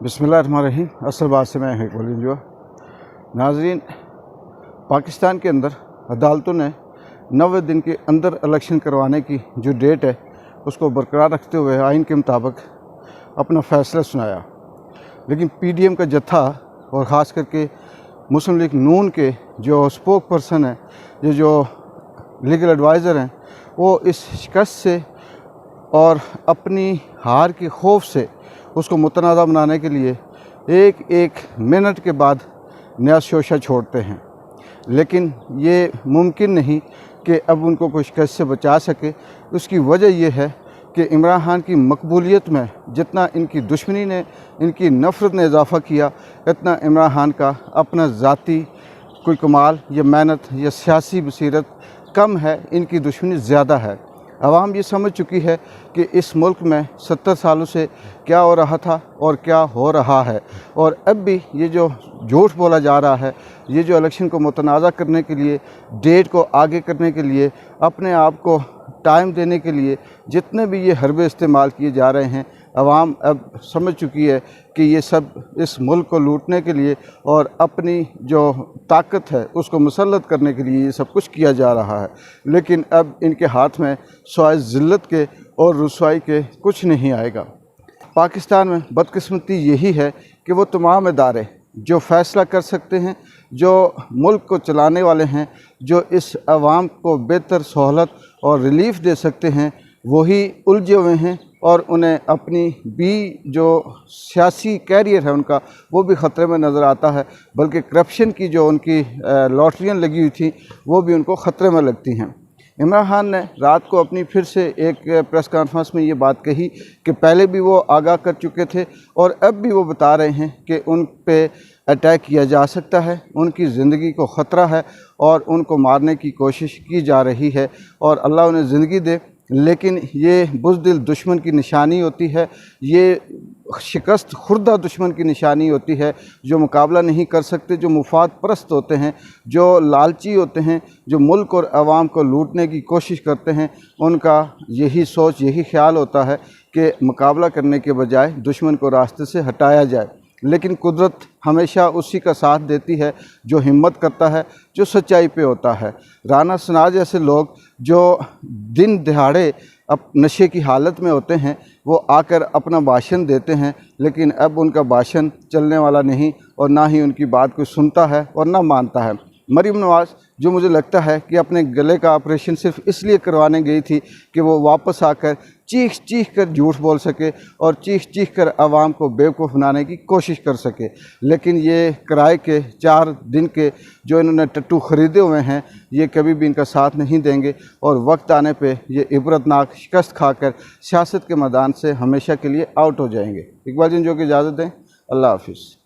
बिस्मिल्लाहिर्रहमानिर्रहीम। असल बात से मैं इकबाल जो नाजरीन, पाकिस्तान के अंदर अदालतों ने 90 दिन के अंदर इलेक्शन करवाने की जो डेट है उसको बरकरार रखते हुए आइन के मुताबिक अपना फ़ैसला सुनाया। लेकिन PDM का जत्था और ख़ास करके मुस्लिम लीग नून के जो स्पोक पर्सन हैं, ये जो लीगल एडवाइज़र हैं, वो इस शिकस्त से और अपनी हार के खौफ से उसको मुतनाज़ा बनाने के लिए एक एक मिनट के बाद नया शोशा छोड़ते हैं। लेकिन ये मुमकिन नहीं कि अब उनको कोई शिकस्त से बचा सके। उसकी वजह यह है कि इमरान खान की मकबूलियत में जितना इनकी दुश्मनी ने, इनकी नफ़रत ने इजाफ़ा किया, इतना इमरान खान का अपना ज़ाती कोई कमाल या मेहनत या सियासी बसीरत कम है, इनकी दुश्मनी ज़्यादा है। आवाम ये समझ चुकी है कि इस मुल्क में 70 सालों से क्या हो रहा था और क्या हो रहा है, और अब भी ये जो झूठ बोला जा रहा है, ये जो इलेक्शन को मुतनाज़ा करने के लिए, डेट को आगे करने के लिए, अपने आप को टाइम देने के लिए जितने भी ये हरबे इस्तेमाल किए जा रहे हैं, आवाम अब समझ चुकी है कि ये सब इस मुल्क को लूटने के लिए और अपनी जो ताकत है उसको मुसल्लत करने के लिए ये सब कुछ किया जा रहा है। लेकिन अब इनके हाथ में सिवाय ज़िल्लत के और रुसवाई के कुछ नहीं आएगा। पाकिस्तान में बदकिस्मती यही है कि वो तमाम इदारे जो फ़ैसला कर सकते हैं, जो मुल्क को चलाने वाले हैं, जो इस आवाम को बेहतर सहूलत और रिलीफ़ दे सकते हैं, वही उलझे हुए हैं और उन्हें अपनी भी जो सियासी कैरियर है उनका वो भी ख़तरे में नज़र आता है। बल्कि करप्शन की जो उनकी लॉटरियाँ लगी हुई थी वो भी उनको ख़तरे में लगती हैं। इमरान खान ने रात को अपनी फिर से एक प्रेस कॉन्फ्रेंस में ये बात कही कि पहले भी वो आगाह कर चुके थे और अब भी वो बता रहे हैं कि उन पे अटैक किया जा सकता है, उनकी ज़िंदगी को ख़तरा है और उनको मारने की कोशिश की जा रही है और अल्लाह उन्हें ज़िंदगी दे। लेकिन ये बुज़दिल दुश्मन की निशानी होती है, ये शिकस्त खुर्दा दुश्मन की निशानी होती है, जो मुकाबला नहीं कर सकते, जो मुफाद परस्त होते हैं, जो लालची होते हैं, जो मुल्क और आवाम को लूटने की कोशिश करते हैं। उनका यही सोच, यही ख्याल होता है कि मुकाबला करने के बजाय दुश्मन को रास्ते से हटाया जाए। लेकिन कुदरत हमेशा उसी का साथ देती है जो हिम्मत करता है, जो सच्चाई पे होता है। राना सना जैसे लोग जो दिन दिहाड़े अब नशे की हालत में होते हैं, वो आकर अपना भाषण देते हैं, लेकिन अब उनका भाषण चलने वाला नहीं और ना ही उनकी बात कोई सुनता है और ना मानता है। मरीम नवाज़, जो मुझे लगता है कि अपने गले का ऑपरेशन सिर्फ इसलिए करवाने गई थी कि वो वापस आकर चीख चीख कर झूठ बोल सके और चीख चीख कर आवाम को बेवकूफ़ बनाने की कोशिश कर सके। लेकिन ये किराए के 4 दिन के जो इन्होंने टट्टू ख़रीदे हुए हैं, ये कभी भी इनका साथ नहीं देंगे और वक्त आने पे ये इबरतनाक शिकस्त खाकर सियासत के मैदान से हमेशा के लिए आउट हो जाएंगे। इकबाल जो कि इजाज़त दें। अल्लाह हाफिज़।